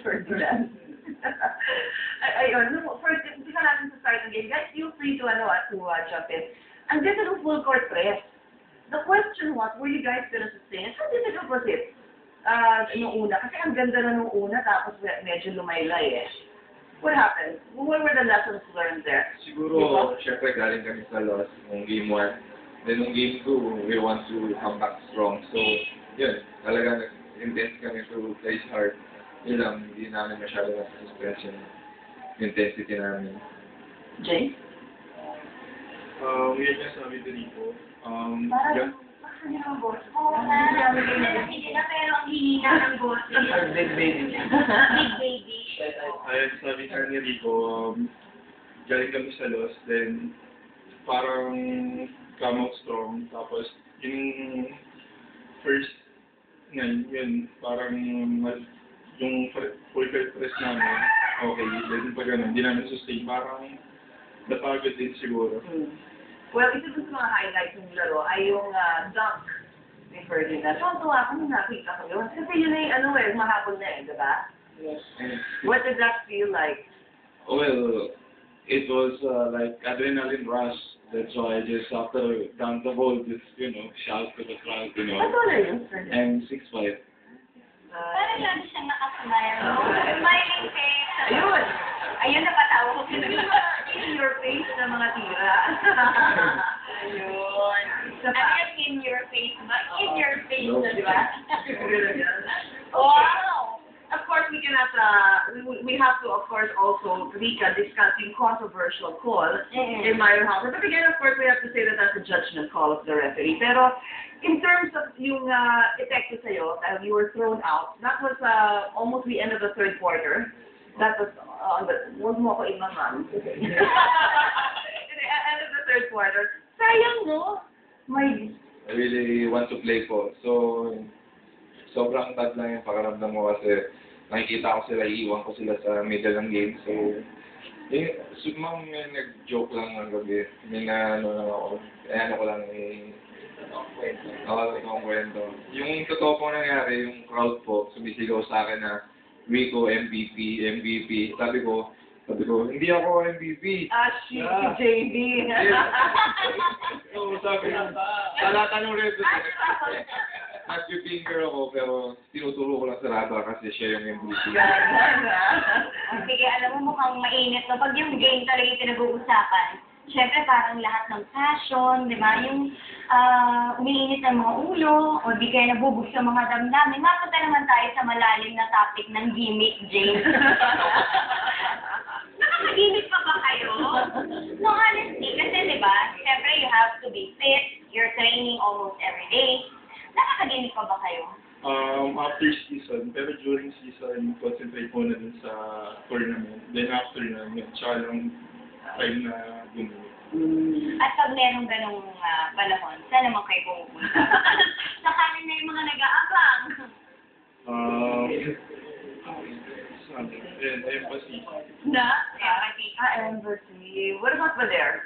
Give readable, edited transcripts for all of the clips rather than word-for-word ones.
Ferdinand. Ayun, first, umpisa natin sa start ng game. Guys, feel free to, jump in. Ang ganda ng full court press. The question was, were you guys gonna sustain it? How difficult was it? Nung una. Kasi ang ganda na nung una, tapos medyo lumaylay eh. What happened? What were the lessons learned there? Siguro, syempre galing kami sa loss nung game 1. Then nung game 2, we want to come back strong. So, yun, talaga nag-intense kami to play hard. Yun lang, hindi namin masyado na-suspense yung intensity namin. Jay? Yun nga sabi ko dito. Parang ang boss. Oo nga. Hindi na, pero ang hihina ng boss. Big baby. Big baby. Ayun, sabi nga ni Rico, galing kami sa loss, then parang come out strong, tapos yung first yun, parang yung full press namin, okay, then pag ano, hindi namin sustain, parang napagod din siguro. Well, isa dun sa mga highlights ng laro ay yung dunk ni Ferdinand. Tuwa ako nung nakita ko yun. Kasi yun ay, mahapon na eh, diba? Yes. What did that feel like? Well, it was like adrenaline rush. That's why I just after done the ball, just shout to the crowd, What are you, Ferdinand? And 6'5". Parang lagi siyang nakasmile. Smiling face. Ayun! Ayun, napatawa ko. In your face na mga tira. Ayun. Isa pa. Ano yung in your face ba? In your face na, di ba? Oh, Wow! of course, we cannot, we have to, of course, also, Rika, discuss yung controversial call in Mario House. But again, of course, we have to say that that's a judgment call of the referee. Pero, in terms of yung epekto sa'yo, you were thrown out, that was almost the end of the third quarter. That was, huwag mo ako imaman. At the end of the third quarter, sayang no? I really want to play po. So, sobrang bad lang yung pakaramdam mo kasi nakikita ko sila, iiwan ko sila sa middle ng game. So, may nag-joke lang ng gabi. May lang ako. Ko lang ang kwento. Yung totoo pong nangyari, yung crowd po, sumisigaw sa akin na Rico, MVP, MVP. Sabi ko, hindi ako MVP. Si JB. So, sabi ko, sa lahat ng reto, nag-finger ako, pero tinuturo ko lang sa Raba kasi siya yung MVP. Sige, alam mo mukhang mainit. No? Pag yung game talaga yung pinag-uusapan, syempre parang lahat ng passion, di ba? Yung umiinit ng mga ulo, o di kaya nabubog sa mga damdamin. Mapunta naman tayo sa malalim na topic ng gimmick, James. Nakakagimmick pa ba kayo? No, honestly, kasi di ba, syempre you have to be fit, you're training almost every day. Nakakagimmick pa ba kayo? After season, pero during season, concentrate muna dun sa tournament. Then after na, tsaka lang time na bumili. At pag merong ganong panahon, saan naman kayo pumupunta? Sa kanin na yung mga nag-aabang. Embassy. Embassy. What about there?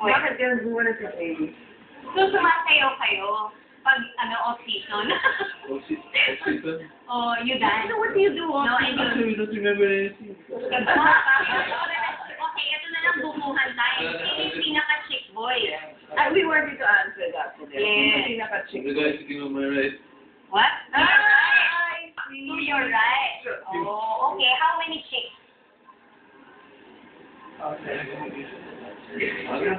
Bakit yun? Who wanted to say? So, sumasayaw kayo pag off-season. Off-season? Oh, you dance? So what do you do off-season? Actually, don't remember anything. Okay, ito na lang bubuhan tayo. Sino yung pinaka-chick boy? We wanted to answer that today. Yes. Pinaka-chick. The guy sitting on my right. What? I see. To your right. Oh, okay. How many chicks? Okay.